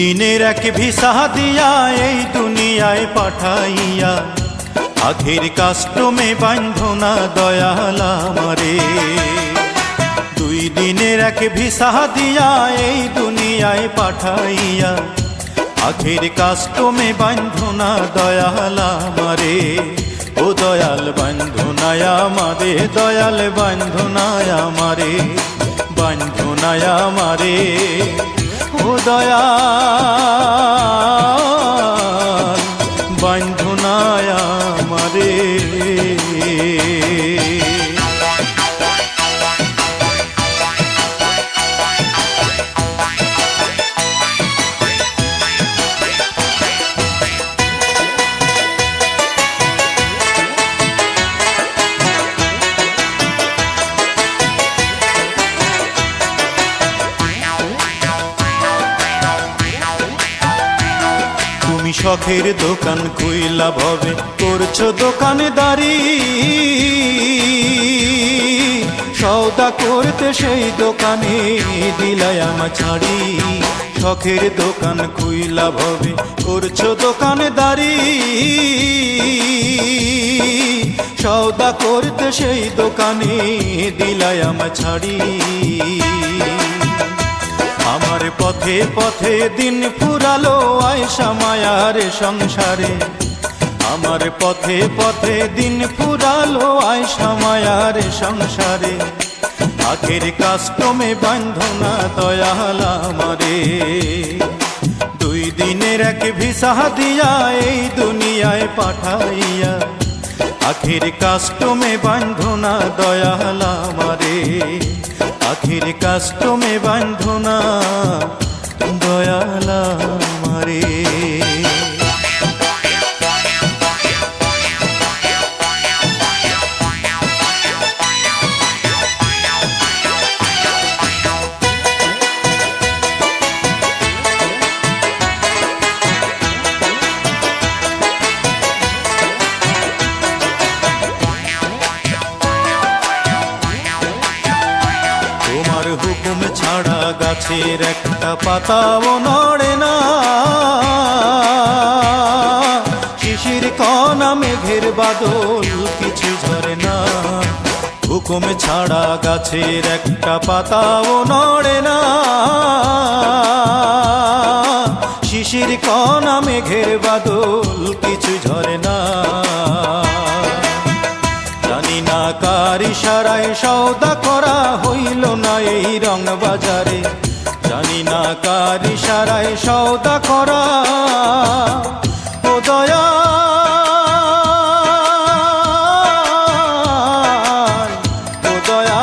দিনের এক ভিসা দিয়া এই দুনিয়ায় পাঠাইয়া আখের কাস্টমে বান্ধনা দয়াল আমারে। 2 দিনের এক ভিসা দিয়া এই দুনিয়ায় পাঠাইয়া আখের কাস্টমে বান্ধনা দয়াল আমারে। ও দয়াল বান্ধনায় আমারে, দয়াল বান্ধনায় আমারে, বান্ধনায় আমারে। ও দয়াল বান্ধনায় আমারে। শখের দোকান খুইলা ভবে করছো দোকানদারি, সওদা করতে সেই দোকানে দিলাই আমার ছাড়ি। শখের দোকান খুইলা ভবে করছো দোকানদারি, সওদা করতে সেই দোকানে দিলাই আমার ছাড়ি। আমার পথে পথে দিন ফুরালো আয়সা মায়ার সংসারে, আমার পথে পথে দিন ফুরালো আয়সা মায়ার সংসারে। আখের কাস্টমে বান্ধনা দয়াল আমারে। 2 দিনের এক ভিসা দিয়া এই দুনিয়ায় পাঠাইয়া আখের কাস্টমে বান্ধনা দয়াল আমারে। আখের কাস্টমে বান্ধনা দয়াল আমারে। হুকুম ছাড়া গাছের একটা পাতাও নড়ে না, শিশির কণা মেঘের বাদল কিছু ঝরে না। হুকুম ছাড়া গাছের একটা পাতাও নড়ে না, শিশির কণা মেঘের বাদল কিছু ঝরে না। জানি না কার ইশারায় সওদা করা হইল না এই রং বাজারে, জানি না কার ইশারায় সওদা করা। ও দয়াল, ও দয়াল,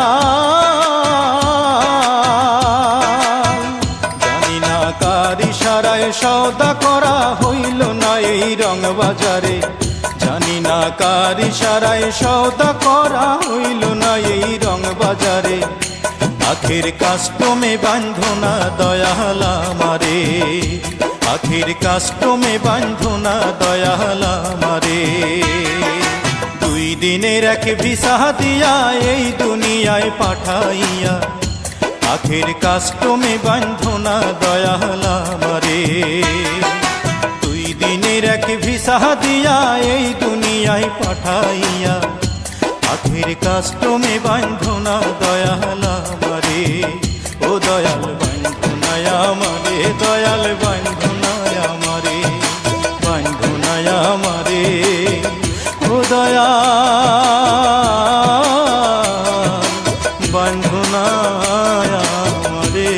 জানি না কার ইশারায় সওদা করা হইল না এই রং বাজারে, জানি না কার ইশারায় সওদা করা হইল না এই রং বাজারে। আখের কাস্টমে বান্ধনা দয়াল আমারে, আখের কাস্টমে বান্ধনা দয়াল আমারে। 2 দিনের এক ভিসা দিয়া এই দুনিয়ায় পাঠাইয়া আখের কাস্টমে বান্ধনা দয়াল আমারে। 2 দিনের এক ভিসা দিয়া এই দুনিয়ায় পাঠাইয়া আখের কাস্টমে বান্ধনা দয়াল আমারে। ও দয়াল বান্ধনায় আমারে, দয়াল বান্ধনায় আমারে, বান্ধনায় আমারে। ও দয়াল বান্ধনায় আমারে।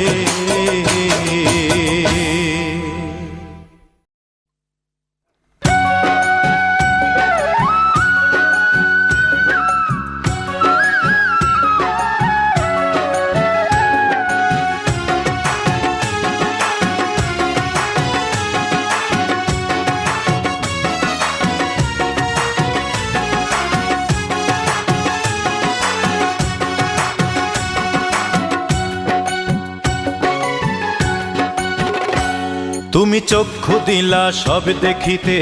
তুমি চক্ষু দিলা সব দেখিতে,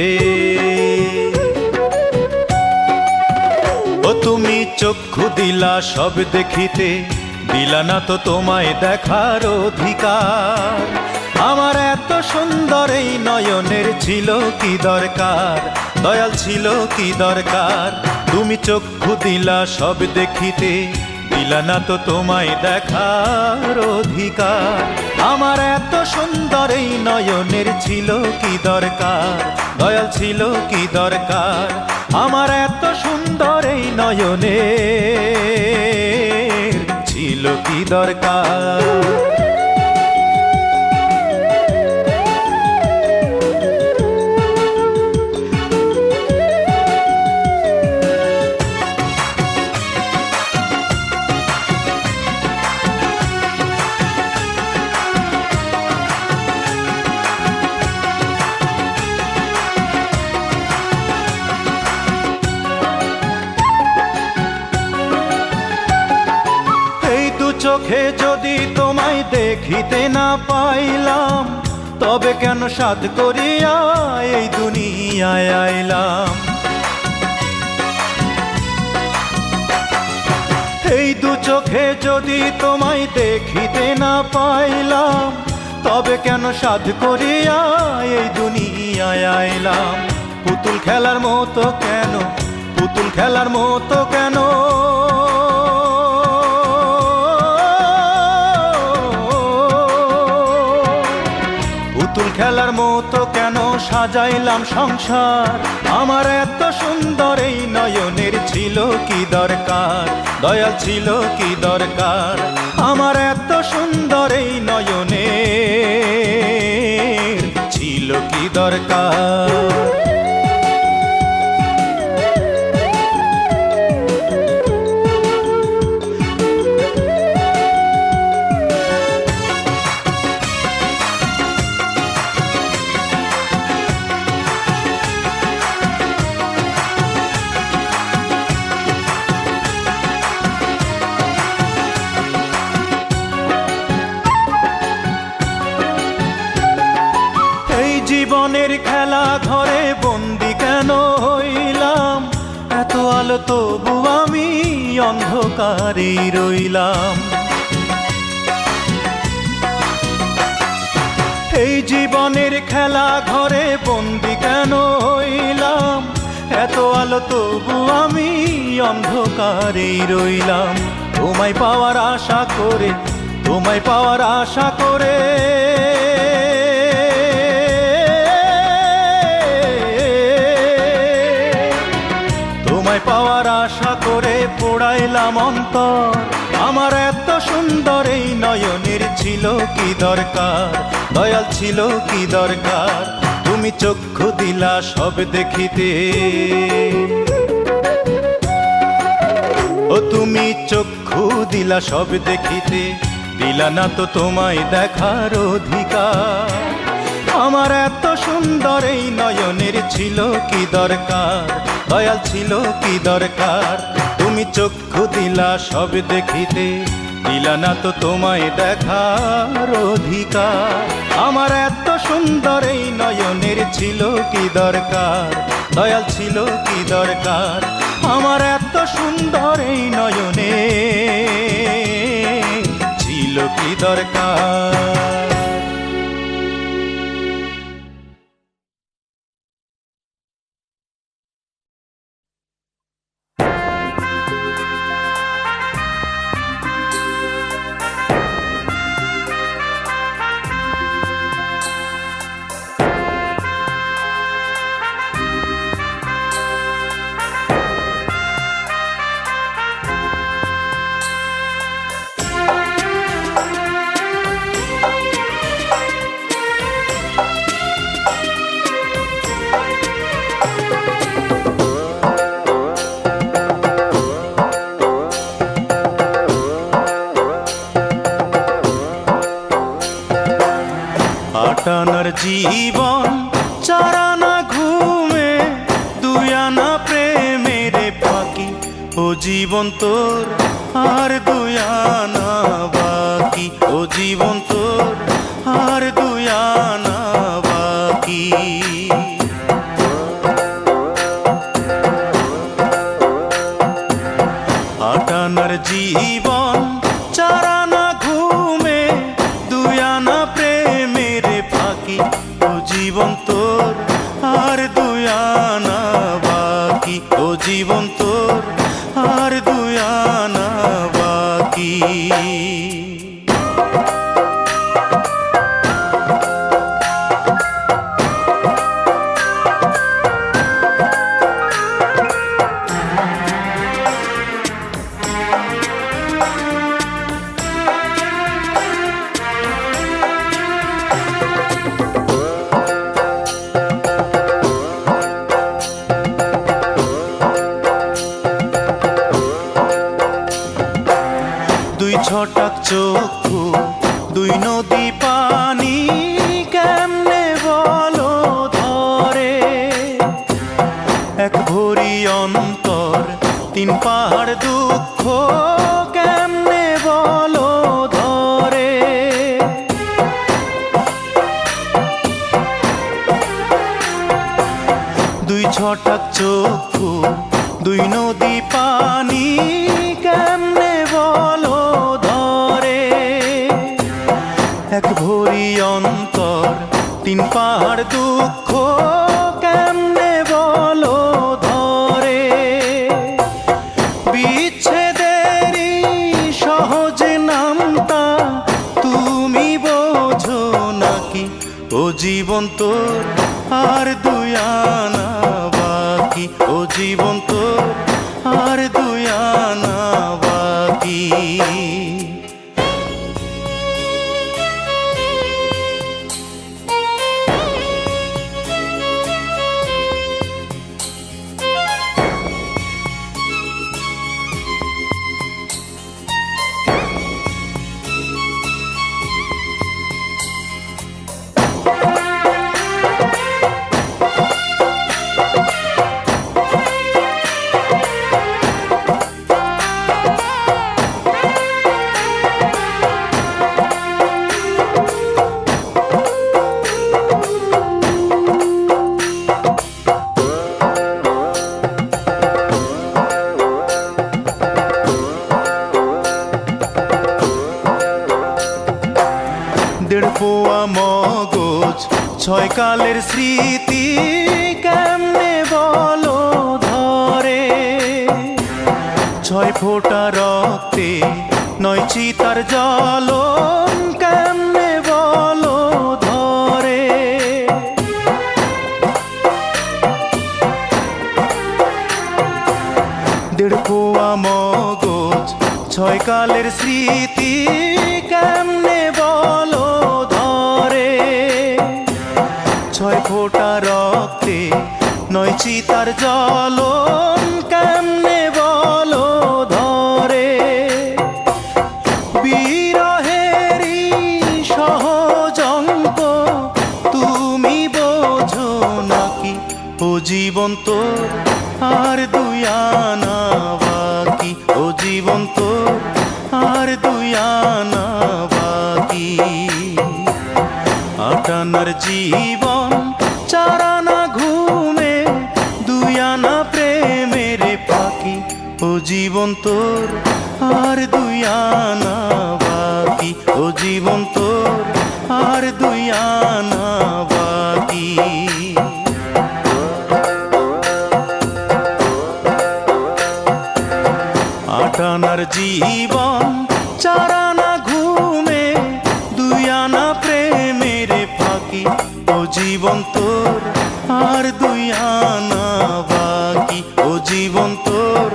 ও তুমি চক্ষু দিলা সব দেখিতে, দিলা না তো তোমায় দেখার অধিকার। আমার এত সুন্দর এই নয়নের ছিল কি দরকার, দয়াল ছিল কি দরকার। তুমি চক্ষু দিলা সব দেখিতে, দিলা না তো তোমায় দেখার অধিকার। আমার এত সুন্দর এই নয়নের ছিল কি দরকার, দয়াল ছিল কি দরকার। আমার এত সুন্দর এই নয়নের ছিল কি দরকার। চোখে যদি তোমায় দেখিতে না পাইলাম, তবে কেন সাধ করিয়া এই দুনিয়ায় আইলাম। এই দু চোখে যদি তোমায় দেখিতে না পাইলাম, তবে কেন সাধ করিয়া এই দুনিয়ায় আইলাম। পুতুল খেলার মতো কেন, পুতুল খেলার মতো কেন, পুতুল খেলার মতো কেন সাজাইলাম সংসার। আমার এত সুন্দর এই নয়নের ছিল কি দরকার, দয়াল ছিল কি দরকার। আমার এত সুন্দর এই নয়নের ছিল কি দরকার। জীবনের খেলা ঘরে বন্দি কেন হইলাম, এত আলো তবু আমি অন্ধকারে রইলাম। এই জীবনের খেলা ঘরে বন্দি কেন হইলাম, এত আলো তবু আমি অন্ধকারে রইলাম। তোমায় পাওয়ার আশা করে, তোমায় পাওয়ার আশা করে, তোমায় পাওয়ার আশা করে পোড়াইলাম অন্তর। আমার এত সুন্দর এই নয়নের ছিল কি দরকার, দয়াল ছিল কি দরকার। তুমি চক্ষু দিলা সব দেখিতে, ও তুমি চক্ষু দিলা সব দেখিতে, দিলা না তো তোমায় দেখার অধিকার। আমার এত সুন্দর এই নয়নের ছিল কি দরকার, দয়াল ছিল কি দরকার। তুমি চক্ষু দিলা সব দেখিতে, দিলা না তো তোমায় দেখার অধিকার। আমার এত সুন্দর এই নয়নের ছিল কি দরকার, দয়াল ছিল কি দরকার। আমার এত সুন্দর এই নয়নের ছিল কি দরকার। আটানার জীবন, চারানা ঘুমে, দুয়ানা প্রেমের ফাঁকি। ও জীবন তোর আর দুয়ানা বাকি, ও জীবন তোর আর দুয়ানা বাকি। আটানার জীবন, চারানা ঘুমে, দুয়ানা প্রেমের জীবন তোর আর দুই আনা বাকি। দুই ছটাক চক্ষু দুই নদী পানি কেমনে বলো ধরে, এক ভরি অন্তর তিন পাহাড় দুঃখ কেমনে বলো ধরে। দুই ছটাক চক্ষু দুই নদী পানি কেমনে বলো ধরে, এক ভরি অন্তর তিন পাহাড় দুঃখ কেমনে বলো ধরে। বিচ্ছেদেরই সহজ নামটা তুমি বোঝো নাকি, ও জীবন তোর আর দুই আনা বাকি, ও জীবন তোর আর দুই আনা বাকি। দেড় পোয়া মগজ ছয় কালের স্মৃতি কেমনে বলো ধরে, ছয় ফোঁটা রক্তে নয় চিতার জ্বলন কেমনে বলো ধরে। দেড় পোয়া মগজ ছয় কালের স্মৃতি কেমনে বলো ধরে, ছয় ফোঁটা রক্তে নয় চিতার জ্বলন কেমনে বলো ধরে। বিরহেরই সহজ অঙ্ক তুমি বোঝো নাকি, ও জীবন তোর আর দুই আনা বাকি, ও জীবন তোর আর দুই আনা বাকি। আটানার জীবন চারানা ঘুমে দুই আনা প্রেমের ফাঁকি, ও জীবন তোর আর দুই আনা বাকি, ও জীবন তোর আর দুই আনা বাকি। আটানার জীবন চারানা ঘুমে দুই আনা প্রেমের ফাঁকি, ও জীবন তোর আর দুই আনা বাকি, ও জীবন তোর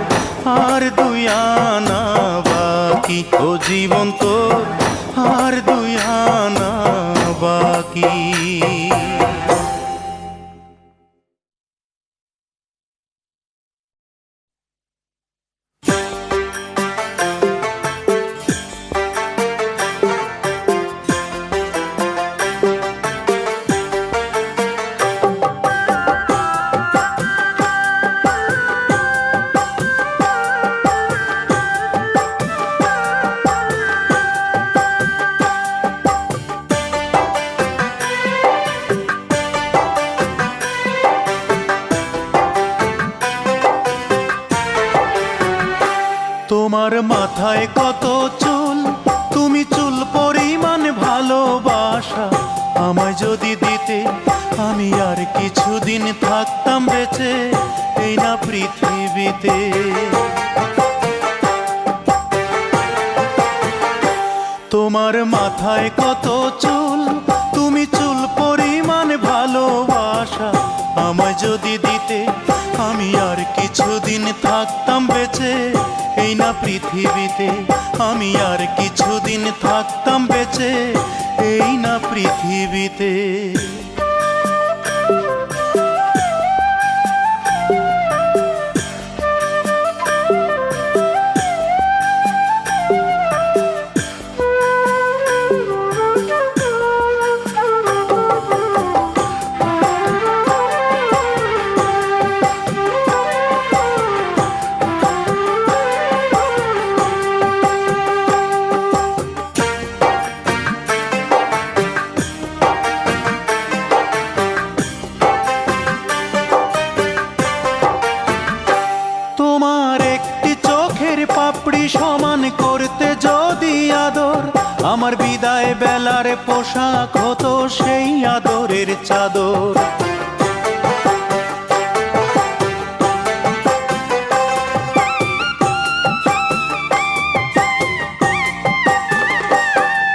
আর দুই আনা বাকি, ও জীবন তোর আর দুই আনা বাকি। তোমার মাথায় কত চুল, তুমি চুল পরিমাণ ভালোবাসা আমায় যদি দিতে, আমি আর কিছুদিন থাকতাম বেঁচে। এই না পৃথিবীতে। তোমার মাথায় কত চুল, তুমি চুল পরিমাণ ভালোবাসা আমায় যদি দিতে, আমি আর কিছুদিন থাকতাম বেঁচে এই না পৃথিবীতে। আমি আর কিছুদিন থাকতাম বেঁচে এই না পৃথিবীতে। পাপড়ি সমান করতে যদি আদর, আমার বিদায় বেলার পোশাক হতো সেই আদরের চাদর।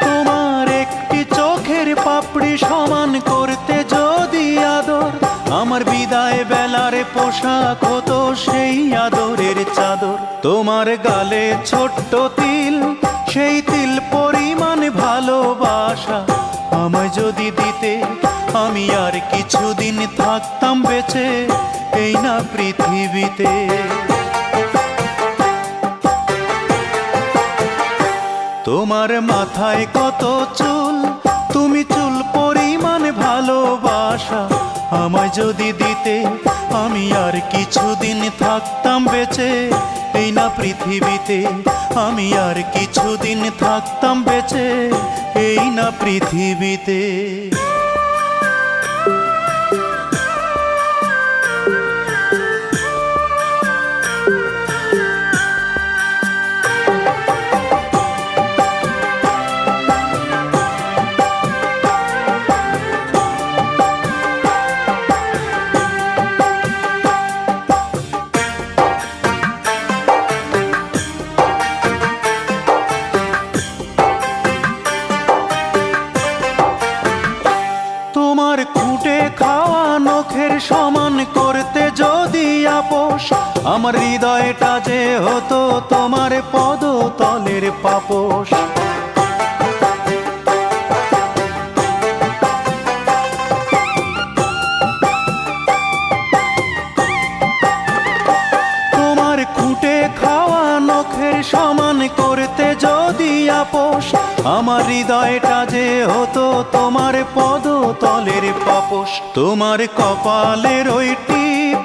তোমার একটি চোখের পাপড়ি সমান করতে যদি আদর, আমার বিদায় বেলার পোশাক হতো সেই আদরের চাদর। তোমার গালে ছোট্ট তিল, সেই তিল পরিমাণ ভালোবাসা আমায় যদি দিতে, আমি আর কিছুদিন থাকতাম বেঁচে এই না পৃথিবীতে। তোমার মাথায় কত চুল, তুমি চুল পরিমাণ ভালোবাসা আমায় যদি দিতে, আমি আর কিছুদিন থাকতাম বেঁচে এই না পৃথিবীতে। আমি আর কিছুদিন থাকতাম বেঁচে এই না পৃথিবীতে। খুঁটে খাওয়া নখের সমান করতে যদি আপোষ, আমার হৃদয়টা যে হতো তোমার পদতলের পাপোশ। তোমার খুঁটে খাওয়া নখের সমান করতে যদি আপোষ, আমার হৃদয়টা যে হতো তোমার পদতলের পাপোশ। তোমার কপালের ওই টিপ,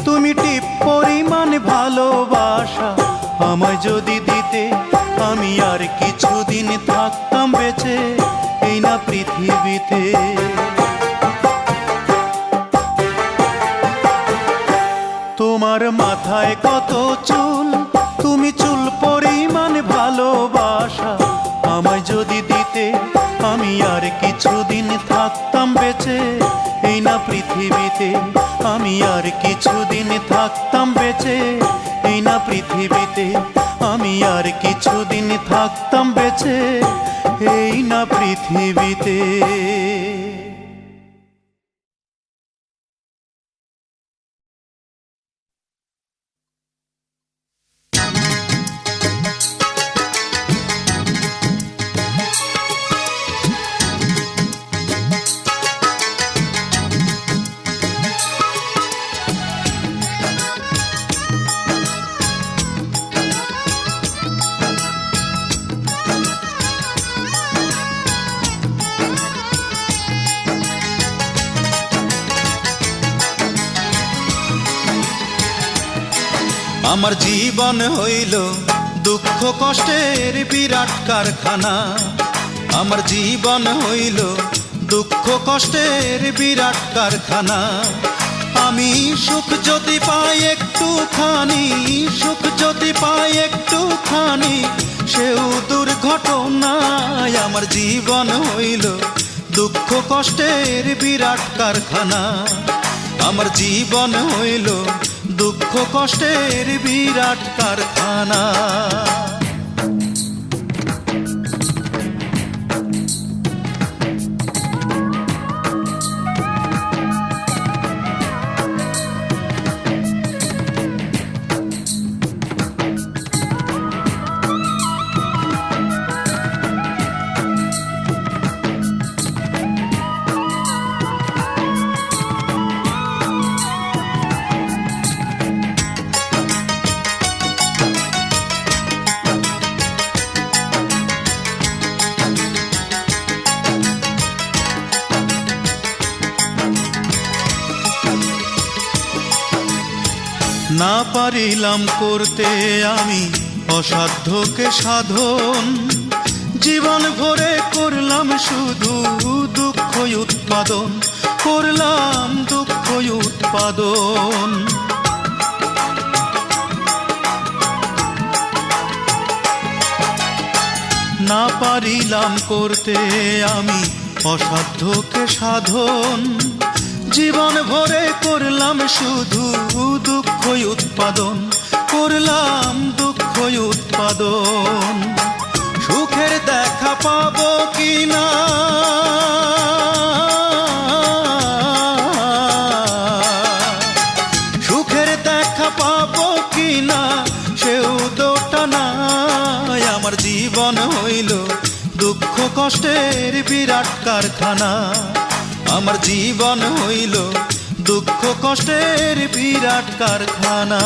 তুমি টিপ পরিমাণ ভালোবাসা আমায় যদি দিতে, আমি আর কিছুদিন থাকতাম বেঁচে এই না পৃথিবীতে। তোমার মাথায় কত চুল, তুমি চুল পরিমাণ ভালোবাসা আমায় যদি দিতে, আমি আর কিছুদিন থাকতাম বেঁচে এই না পৃথিবীতে। আমি আর কিছুদিন থাকতাম বেঁচে এই না পৃথিবীতে। আমি আর কিছুদিন থাকতাম বেঁচে এই না পৃথিবীতে। আমার জীবন হইল দুঃখ কষ্টের বিরাট কারখানা। আমার জীবন হইল দুঃখ কষ্টের বিরাট কারখানা। আমি সুখ যদি পাই একটুখানি, সুখ যদি পাই একটুখানি, সেও দুর্ঘটনায়। আমার জীবন হইল দুঃখ কষ্টের বিরাট কারখানা। আমার জীবন হইল দুঃখ কষ্টের বিরাট কারখানা। না পারিলাম করতে আমি অসাধ্যকে সাধন, জীবন ভরে করলাম শুধু দুঃখ উৎপাদন, করলাম দুঃখ উৎপাদন। না পারিলাম করতে আমি অসাধ্যকে সাধন, জীবন ভরে করলাম শুধু দুঃখ উৎপাদন, করলাম দুঃখ উৎপাদন। সুখের দেখা পাবো কিনা সুখের দেখা পাবো কিনা সেও দোটা নাই। আমার জীবন হইল দুঃখ কষ্টের বিরাট কারখানা, আমার জীবন হইল দুঃখ কষ্টের বিরাট কারখানা।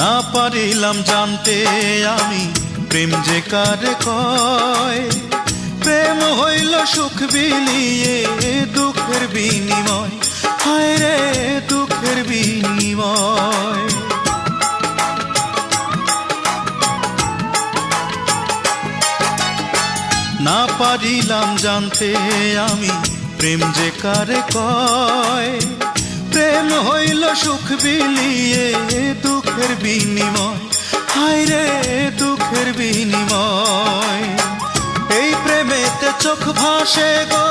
না পারিলাম জানতে আমি প্রেম যে কারে কয়, প্রেম হইল সুখ বিলিয়ে দুঃখের বিনিময়, হায় রে দুঃখের বিনিময়। না পারিলাম জানতে আমি প্রেম যে কারে কয়, প্রেম হইল সুখ বিলিয়ে দুঃখের বিনিময়, হায় রে দুঃখের বিনিময়। এই প্রেমেতে চোখ ভাসে গো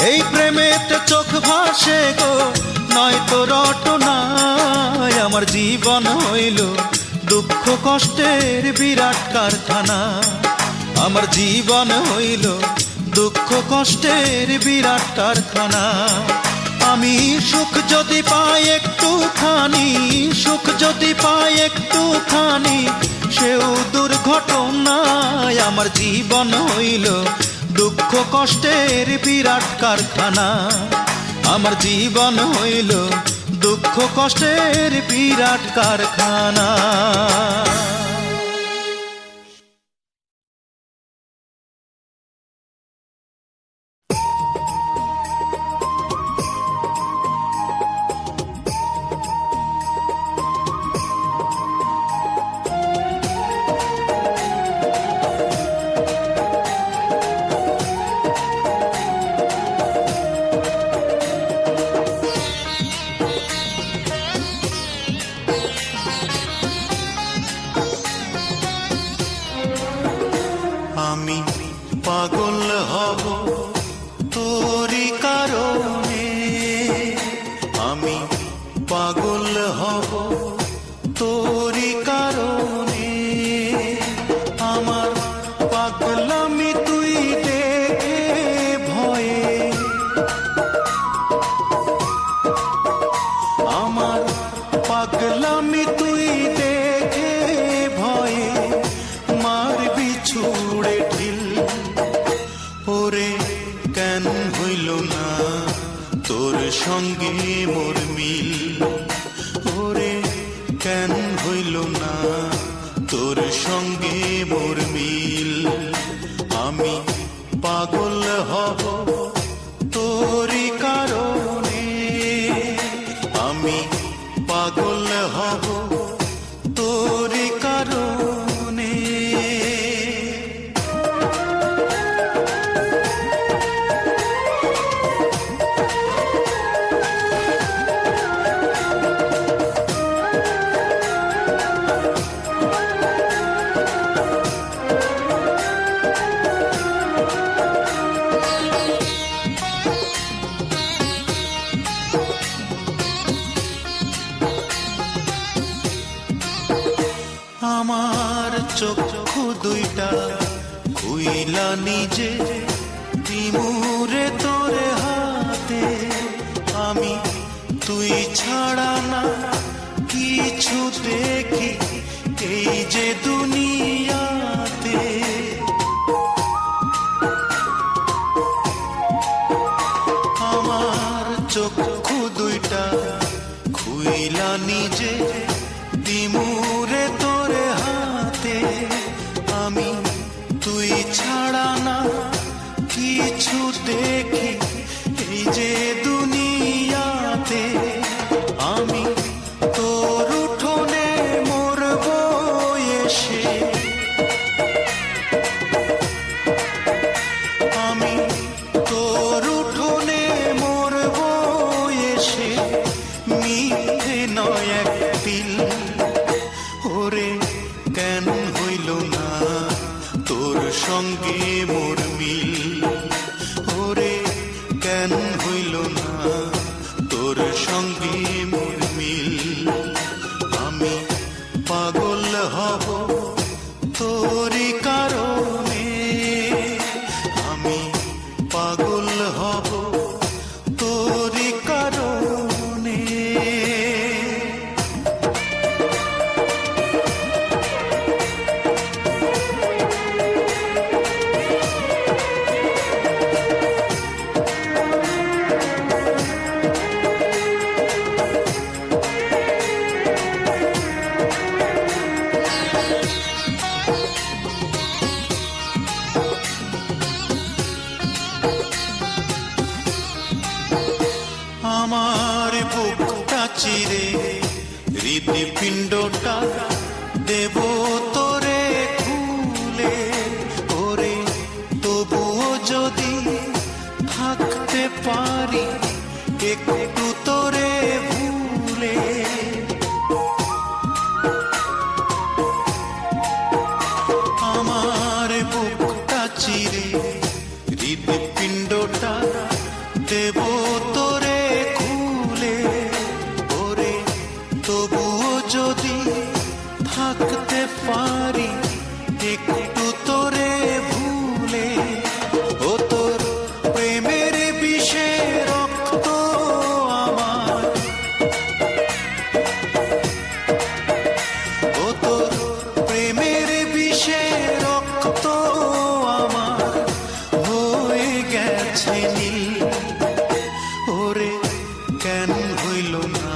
এই প্রেমেতে চোখ ভাসে গো, নয়তো রটনায়। আমার জীবন হইল দুঃখ কষ্টের বিরাট কারখানা, আমার জীবন হইল দুঃখ কষ্টের বিরাট কারখানা। আমি সুখ যদি পাই একটুখানি, সুখ যদি পাই একটুখানি সেও দুর্ঘটনায়। আমার জীবন হইল দুঃখ কষ্টের বিরাট কারখানা, আমার জীবন হইল দুঃখ কষ্টের বিরাট কারখানা। আমি পাগল হব তোরি কারণে, আমি পাগল হব তোরি কারণে। আমার পাগলামি তুই দেখে ভয়ে, আমার পাগলামি তুই দেখে ভয়ে মারবি ছুড়ে ঢিল। ওরে কেন হইল না তোর সঙ্গে মোর মিল, ওরে কেন হইল না তোর সঙ্গে মোর মিল। আমি পাগল হব আমার চক্ষু দুইটা খুইলা নিজে দিমুরে তোরে হাতে, আমি তুই ছাড়া না কিছু দেখি এই যে দুনিয়াতে। আমার চক্ষু দুইটা খুইলা নিজে দিমুরে তোরে হাতে, আমি তুই ছাড়া না কিছু দেখি এই যে দুনিয়াতে। আমি তোর উঠোনে মরব এসে, আমি তোর উঠোনে মরব এসে, মিথ্যে নয় এক দিল। ওরে কেন হইল না তোর সঙ্গে মোর মিল, ওরে কেন হইল না তোর সঙ্গে মোর মিল। আমি পাগল হব তোরই কারণে, আমি পাগল হব তোরই কারণে। আমার বুকটা চিরে হৃদপিণ্ডটা দেব তোরে খুলে, ওরে তবুও যদি থাকতে পারি একটু তোরে ভুলে। আমার বুকটা চিরে হৃদপিণ্ডটা দেব তোরে খুলে, ওরে তবুও যদি থাকতে পারি একটু তোরে ভুলে। ও তোর প্রেমের বিষে রক্ত আমার, ও তোর প্রেমের বিষে রক্ত আমার হয়ে গেছে নীল। ওরে কেন হইল না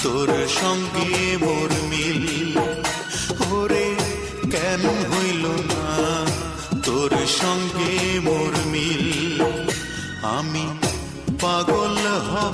তোর সঙ্গে মোর মিল, ওরে কেন হইল না তোর সঙ্গে মোর মিল। আমি পাগল হব